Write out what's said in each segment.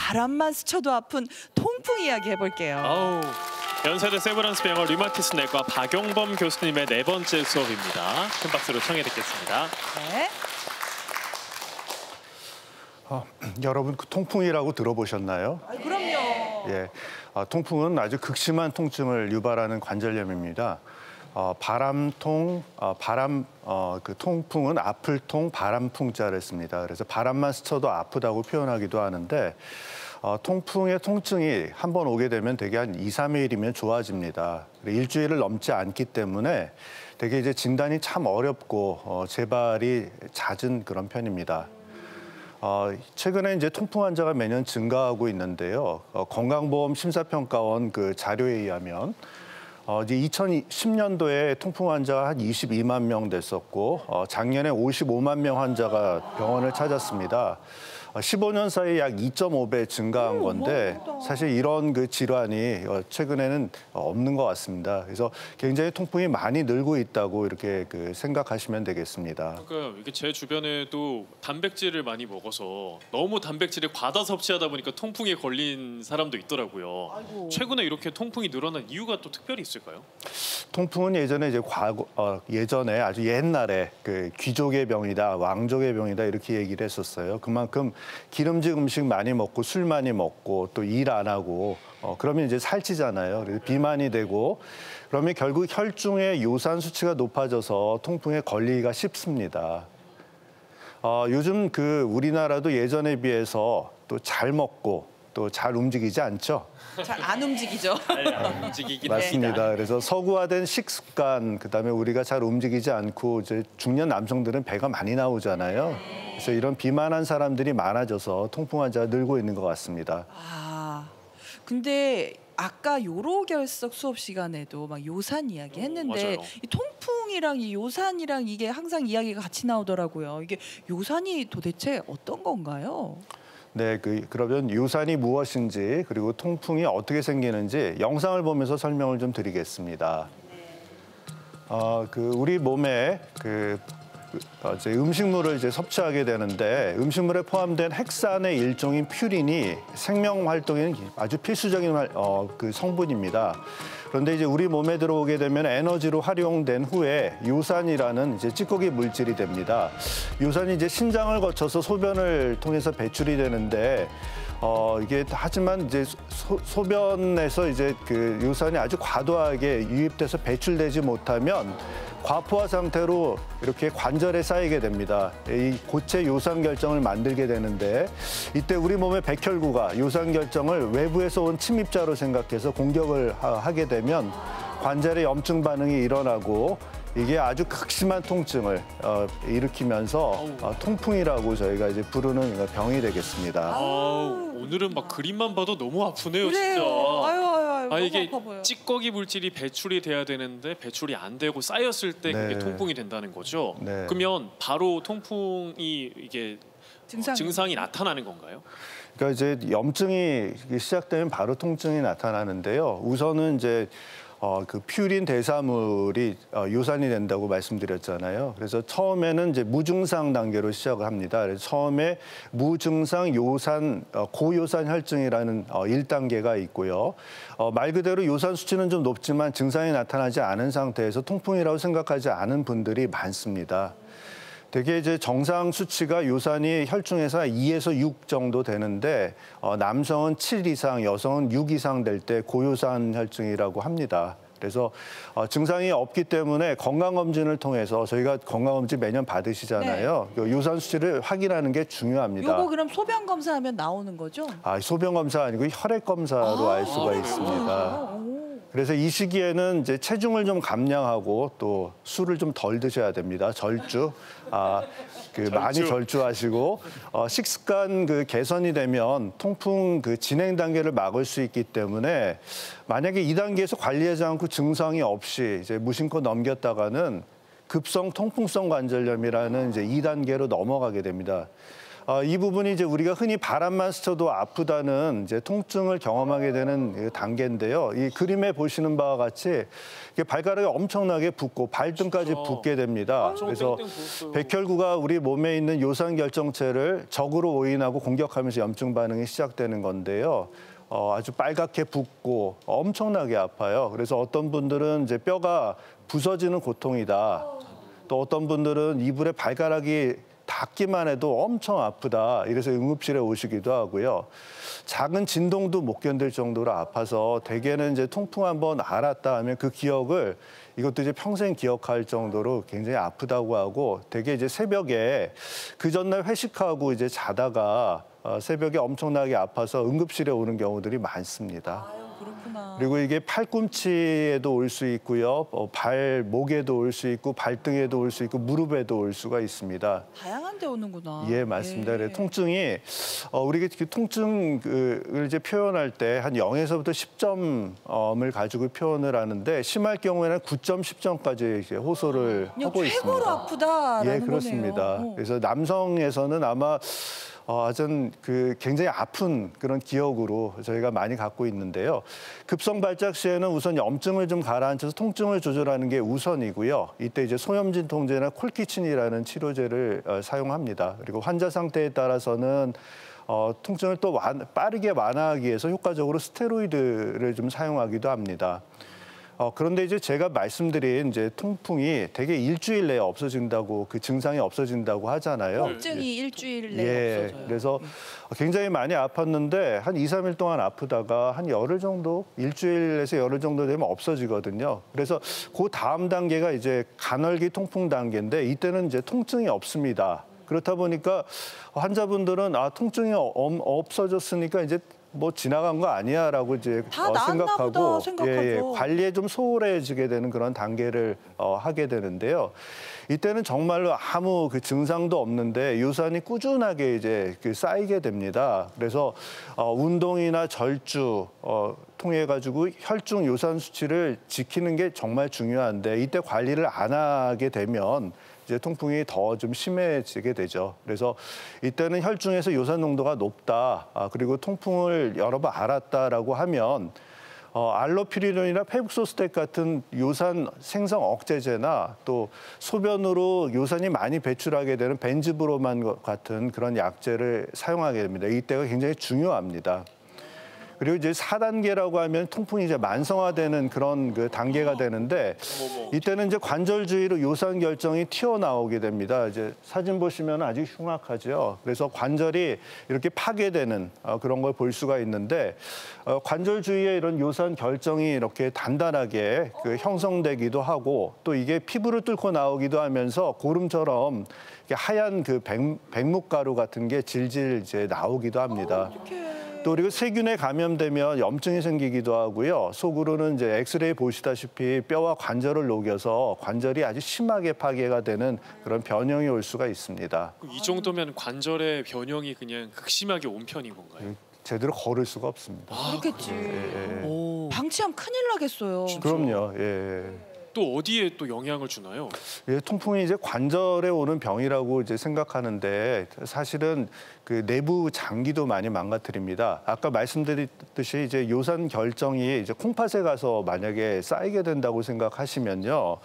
바람만 스쳐도 아픈 통풍 이야기 해볼게요. 아우, 연세대 세브란스 병원 류마티스 내과 박용범 교수님의 4번째 수업입니다. 큰 박수로 청해 듣겠습니다. 네. 여러분 통풍이라고 들어보셨나요? 그럼요. 예, 통풍은 아주 극심한 통증을 유발하는 관절염입니다. 그 통풍은 아플 통, 바람풍자를 씁니다. 그래서 바람만 스쳐도 아프다고 표현하기도 하는데 통풍의 통증이 한 번 오게 되면 대개 한 2, 3일이면 좋아집니다. 일주일을 넘지 않기 때문에 대개 이제 진단이 참 어렵고 재발이 잦은 그런 편입니다. 최근에 이제 통풍 환자가 매년 증가하고 있는데요. 건강보험 심사평가원 그 자료에 의하면 이제 2010년도에 통풍 환자가 한 22만 명 됐었고 작년에 55만 명 환자가 병원을 찾았습니다. 15년 사이에 약 2.5배 증가한 건데 사실 이런 그 질환이 최근에는 없는 것 같습니다. 그래서 굉장히 통풍이 많이 늘고 있다고 이렇게 생각하시면 되겠습니다. 그러니까 이게 제 주변에도 단백질을 많이 먹어서 너무 단백질을 과다 섭취하다 보니까 통풍에 걸린 사람도 있더라고요. 아이고. 최근에 이렇게 통풍이 늘어난 이유가 또 특별히 있을까요? 통풍은 예전에 이제 예전에 아주 옛날에 그 귀족의 병이다, 왕족의 병이다 이렇게 얘기를 했었어요. 그만큼 기름진 음식 많이 먹고 술 많이 먹고 또 일 안 하고 그러면 이제 살찌잖아요. 그래서 비만이 되고 그러면 결국 혈중의 요산 수치가 높아져서 통풍에 걸리기가 쉽습니다. 요즘 우리나라도 예전에 비해서 또 잘 먹고 또 잘 움직이지 않죠? 잘 안 움직이죠. 안 움직이긴 맞습니다. 그래서 서구화된 식습관, 그다음에 우리가 잘 움직이지 않고 이제 중년 남성들은 배가 많이 나오잖아요. 그래서 이런 비만한 사람들이 많아져서 통풍 환자가 늘고 있는 것 같습니다. 근데 아까 요로결석 수업 시간에도 막 요산 이야기 했는데 이 통풍이랑 이 요산이랑 이게 항상 이야기가 같이 나오더라고요. 이게 요산이 도대체 어떤 건가요? 네, 그러면 요산이 무엇인지 그리고 통풍이 어떻게 생기는지 영상을 보면서 설명을 좀 드리겠습니다. 우리 몸에 이제 음식물을 이제 섭취하게 되는데 음식물에 포함된 핵산의 일종인 퓨린이 생명 활동에 아주 필수적인 성분입니다. 그런데 이제 우리 몸에 들어오게 되면 에너지로 활용된 후에 요산이라는 이제 찌꺼기 물질이 됩니다. 요산이 이제 신장을 거쳐서 소변을 통해서 배출이 되는데 이게 하지만 이제 소변에서 이제 요산이 아주 과도하게 유입돼서 배출되지 못하면 과포화 상태로 이렇게 관절에 쌓이게 됩니다. 이 고체 요산 결정을 만들게 되는데 이때 우리 몸의 백혈구가 요산 결정을 외부에서 온 침입자로 생각해서 공격을 하게 되면 관절에 염증 반응이 일어나고 이게 아주 극심한 통증을 일으키면서 통풍이라고 저희가 이제 부르는 병이 되겠습니다. 오늘은 막 그림만 봐도 너무 아프네요, 그래요. 진짜. 너무 이게 아파 보여. 찌꺼기 물질이 배출이 돼야 되는데 배출이 안 되고 쌓였을 때 그게 통풍이 된다는 거죠. 네. 그러면 바로 통풍이 이게 증상이 나타나는 건가요? 그러니까 이제 염증이 시작되면 바로 통증이 나타나는데요. 우선은 이제 퓨린 대사물이 요산이 된다고 말씀드렸잖아요. 그래서 처음에는 이제 무증상 단계로 시작을 합니다. 그래서 처음에 무증상 요산, 고요산 혈증이라는 1단계가 있고요. 말 그대로 요산 수치는 좀 높지만 증상이 나타나지 않은 상태에서 통풍이라고 생각하지 않은 분들이 많습니다. 대개 이제 정상 수치가 요산이 혈중에서 2에서 6 정도 되는데 남성은 7 이상, 여성은 6 이상 될 때 고요산 혈증이라고 합니다. 그래서 증상이 없기 때문에 건강검진을 통해서 저희가 건강검진 매년 받으시잖아요. 네. 요산 수치를 확인하는 게 중요합니다. 요거 그럼 소변 검사하면 나오는 거죠? 소변 검사 아니고 혈액 검사로 알 수가 있습니다. 그래서 이 시기에는 이제 체중을 좀 감량하고 또 술을 좀 덜 드셔야 됩니다. 절주. 많이 절주하시고 식습관 개선이 되면 통풍 진행 단계를 막을 수 있기 때문에 만약에 2단계에서 관리하지 않고 증상이 없이 이제 무심코 넘겼다가는 급성 통풍성 관절염이라는 이제 2단계로 넘어가게 됩니다. 이 부분이 이제 우리가 흔히 바람만 스쳐도 아프다는 이제 통증을 경험하게 되는 단계인데요. 이 그림에 보시는 바와 같이 발가락이 엄청나게 붓고 발등까지 붓게 됩니다. 그래서 백혈구가 우리 몸에 있는 요산 결정체를 적으로 오인하고 공격하면서 염증 반응이 시작되는 건데요. 아주 빨갛게 붓고 엄청나게 아파요. 그래서 어떤 분들은 이제 뼈가 부서지는 고통이다. 또 어떤 분들은 이불에 발가락이 닿기만 해도 엄청 아프다. 이래서 응급실에 오시기도 하고요. 작은 진동도 못 견딜 정도로 아파서 대개는 이제 통풍 한번 알았다 하면 그 기억을 이것도 이제 평생 기억할 정도로 굉장히 아프다고 하고 대개 이제 새벽에 그 전날 회식하고 이제 자다가 새벽에 엄청나게 아파서 응급실에 오는 경우들이 많습니다. 그렇구나. 그리고 이게 팔꿈치에도 올 수 있고요, 발목에도 올 수 있고, 발등에도 올 수 있고, 무릎에도 올 수가 있습니다. 다양한 데 오는구나. 예, 맞습니다. 그래서 통증이 우리가 통증을 이제 표현할 때 한 0에서부터 10점을 가지고 표현을 하는데 심할 경우에는 9점, 10점까지 이제 호소를 하고 있습니다. 최고로 아프다라는 예, 그렇습니다. 거네요. 그래서 남성에서는 아마 아주 굉장히 아픈 그런 기억으로 저희가 많이 갖고 있는데요. 급성 발작 시에는 우선 염증을 좀 가라앉혀서 통증을 조절하는 게 우선이고요. 이때 이제 소염진 통제나 콜키친이라는 치료제를 사용합니다. 그리고 환자 상태에 따라서는 통증을 또 빠르게 완화하기 위해서 효과적으로 스테로이드를 좀 사용하기도 합니다. 그런데 이제 제가 말씀드린 이제 통풍이 대개 일주일 내에 없어진다고 그 증상이 없어진다고 하잖아요. 통증이 일주일 내에 없어져요. 그래서 굉장히 많이 아팠는데 한 2, 3일 동안 아프다가 한 열흘 정도, 일주일에서 열흘 정도 되면 없어지거든요. 그래서 그 다음 단계가 이제 간헐기 통풍 단계인데 이때는 이제 통증이 없습니다. 그렇다 보니까 환자분들은 통증이 없어졌으니까 이제 뭐 지나간 거 아니야라고 이제 생각하고 관리에 좀 소홀해지게 되는 그런 단계를 하게 되는데요. 이때는 정말로 아무 그 증상도 없는데 요산이 꾸준하게 이제 쌓이게 됩니다. 그래서 운동이나 절주 통해 가지고 혈중 요산 수치를 지키는 게 정말 중요한데 이때 관리를 안 하게 되면 이제 통풍이 더 좀 심해지게 되죠. 그래서 이때는 혈중에서 요산 농도가 높다. 그리고 통풍을 여러 번 알았다라고 하면 알로피리론이나 페북소스텍 같은 요산 생성 억제제나 또 소변으로 요산이 많이 배출하게 되는 벤즈브로만 같은 그런 약제를 사용하게 됩니다. 이때가 굉장히 중요합니다. 그리고 이제 4단계라고 하면 통풍이 이제 만성화되는 그런 그 단계가 되는데 이때는 이제 관절 주위로 요산 결정이 튀어나오게 됩니다. 이제 사진 보시면 아주 흉악하죠. 그래서 관절이 이렇게 파괴되는 그런 걸 볼 수가 있는데 관절 주위에 이런 요산 결정이 이렇게 단단하게 형성되기도 하고 또 이게 피부를 뚫고 나오기도 하면서 고름처럼 하얀 그 백목가루 같은 게 질질 이제 나오기도 합니다. 또 그리고 세균에 감염되면 염증이 생기기도 하고요. 속으로는 이제 엑스레이 보시다시피 뼈와 관절을 녹여서 관절이 아주 심하게 파괴가 되는 그런 변형이 올 수가 있습니다. 이 정도면 관절의 변형이 그냥 극심하게 온 편인 건가요? 제대로 걸을 수가 없습니다. 그렇겠지. 방치하면 큰일 나겠어요. 그럼요. 예. 또 어디에 또 영향을 주나요? 예, 통풍이 이제 관절에 오는 병이라고 이제 생각하는데 사실은 그 내부 장기도 많이 망가뜨립니다. 아까 말씀드렸듯이 이제 요산 결정이 이제 콩팥에 가서 만약에 쌓이게 된다고 생각하시면요,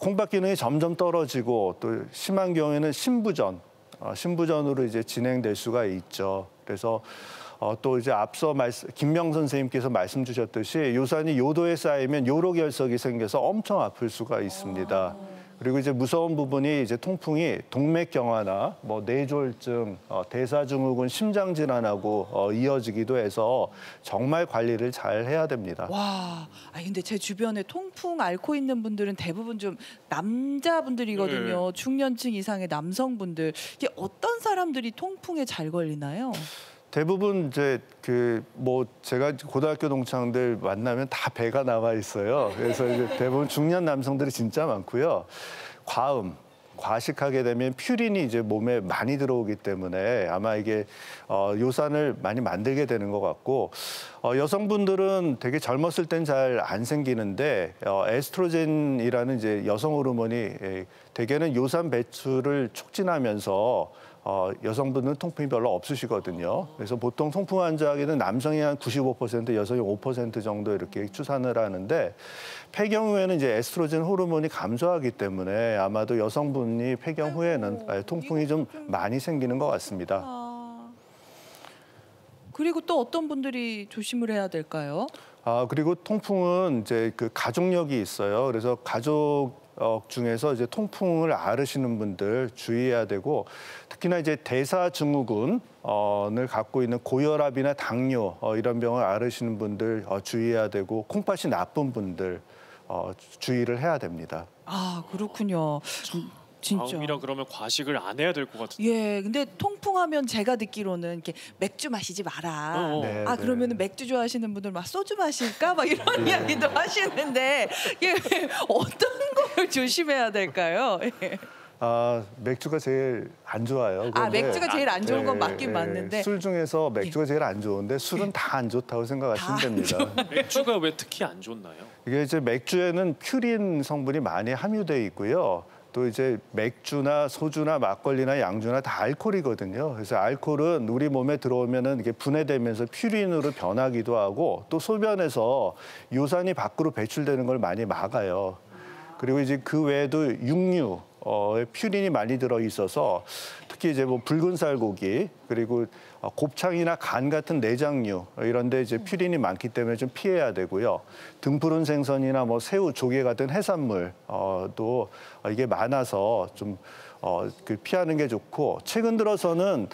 콩팥 기능이 점점 떨어지고 또 심한 경우에는 신부전으로 이제 진행될 수가 있죠. 그래서 또 이제 앞서 김명 선생님께서 말씀 주셨듯이 요산이 요도에 쌓이면 요로결석이 생겨서 엄청 아플 수가 있습니다. 그리고 이제 무서운 부분이 이제 통풍이 동맥경화나 뭐 뇌졸중, 대사증후군, 심장질환하고 이어지기도 해서 정말 관리를 잘 해야 됩니다. 와, 근데 제 주변에 통풍 앓고 있는 분들은 대부분 좀 남자분들이거든요. 중년층 이상의 남성분들. 이게 어떤 사람들이 통풍에 잘 걸리나요? 대부분 이제 제가 고등학교 동창들 만나면 다 배가 나와 있어요. 그래서 이제 대부분 중년 남성들이 진짜 많고요. 과식하게 되면 퓨린이 이제 몸에 많이 들어오기 때문에 아마 이게 요산을 많이 만들게 되는 것 같고 여성분들은 되게 젊었을 땐 잘 안 생기는데 에스트로겐이라는 이제 여성 호르몬이 대개는 요산 배출을 촉진하면서 여성분들은 통풍이 별로 없으시거든요. 그래서 보통 통풍 환자에게는 남성이 한 95%, 여성이 5% 정도 이렇게 추산을 하는데 폐경 후에는 이제 에스트로겐 호르몬이 감소하기 때문에 아마도 여성분이 폐경 후에는 통풍이 좀 많이 생기는 것 같습니다. 그리고 또 어떤 분들이 조심을 해야 될까요? 그리고 통풍은 이제 그 가족력이 있어요. 그래서 가족 중에서 이제 통풍을 앓으시는 분들 주의해야 되고 특히나 이제 대사증후군을 갖고 있는 고혈압이나 당뇨 이런 병을 앓으시는 분들 주의해야 되고 콩팥이 나쁜 분들 주의를 해야 됩니다. 그렇군요. 진짜. 다음이라 그러면 과식을 안 해야 될 것 같은데. 예, 근데 통풍하면 제가 듣기로는 이렇게 맥주 마시지 마라. 네, 그러면은 맥주 좋아하시는 분들 막 소주 마실까 막 이런 이야기도 하시는데 예, 어떤 걸 조심해야 될까요? 예. 맥주가 제일 안 좋아요. 맥주가 제일 안 좋은 건 맞긴 맞는데 술 중에서 맥주가 제일 안 좋은데 술은 다 안 좋다고 생각하시면 됩니다. 맥주가 왜 특히 안 좋나요? 이게 이제 맥주에는 퓨린 성분이 많이 함유되어 있고요. 또 이제 맥주나 소주나 막걸리나 양주나 다 알코올이거든요. 그래서 알코올은 우리 몸에 들어오면은 이게 분해되면서 퓨린으로 변하기도 하고 또 소변에서 요산이 밖으로 배출되는 걸 많이 막아요. 그리고 이제 그 외에도 육류 퓨린이 많이 들어 있어서 특히 이제 뭐 붉은 살고기 그리고 곱창이나 간 같은 내장류 이런 데 이제 퓨린이 많기 때문에 좀 피해야 되고요. 등푸른 생선이나 뭐 새우, 조개 같은 해산물 또 이게 많아서 좀 피하는 게 좋고 최근 들어서는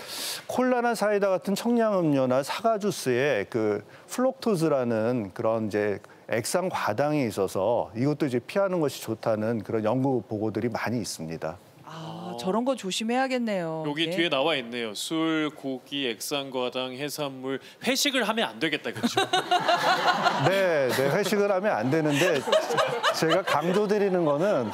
콜라나 사이다 같은 청량음료나 사과 주스에 그 플록토즈라는 그런 이제 액상 과당이 있어서 이것도 이제 피하는 것이 좋다는 그런 연구 보고들이 많이 있습니다. 저런 거 조심해야겠네요. 여기 예. 뒤에 나와 있네요. 술, 고기, 액상과당, 해산물. 회식을 하면 안 되겠다, 그렇죠? 네, 회식을 하면 안 되는데 제가 강조드리는 거는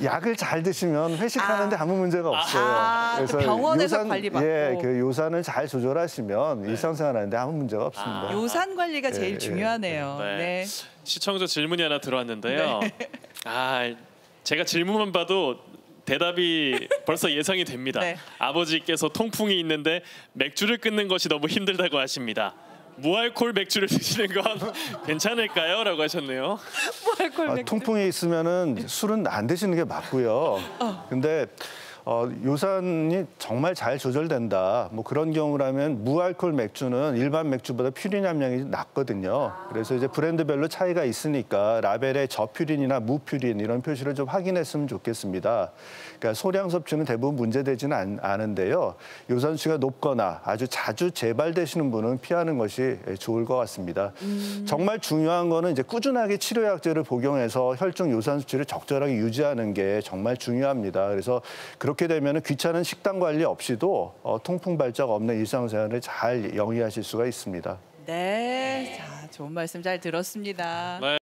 약을 잘 드시면 회식하는데 아무 문제가 없어요. 그래서 병원에서 관리받고. 그 요산을 잘 조절하시면 일상생활하는데 아무 문제가 없습니다. 요산 관리가 제일 중요하네요. 네. 시청자 질문이 하나 들어왔는데요. 제가 질문만 봐도 대답이 벌써 예상이 됩니다. 아버지께서 통풍이 있는데 맥주를 끊는 것이 너무 힘들다고 하십니다. 무알콜 맥주를 드시는 건 괜찮을까요? 라고 하셨네요. 무알콜 맥주. 통풍이 있으면은 술은 안 드시는 게 맞고요. 근데 요산이 정말 잘 조절된다. 뭐 그런 경우라면 무알콜 맥주는 일반 맥주보다 퓨린 함량이 낮거든요. 그래서 이제 브랜드별로 차이가 있으니까 라벨에 저퓨린이나 무퓨린 이런 표시를 좀 확인했으면 좋겠습니다. 그러니까 소량 섭취는 대부분 문제되지는 않은데요. 요산 수치가 높거나 아주 자주 재발되시는 분은 피하는 것이 좋을 것 같습니다. 정말 중요한 거는 이제 꾸준하게 치료약제를 복용해서 혈중 요산 수치를 적절하게 유지하는 게 정말 중요합니다. 그래서 그렇게 되면 귀찮은 식단 관리 없이도 통풍 발작 없는 일상생활을 잘 영위하실 수가 있습니다. 네, 자, 좋은 말씀 잘 들었습니다. 네.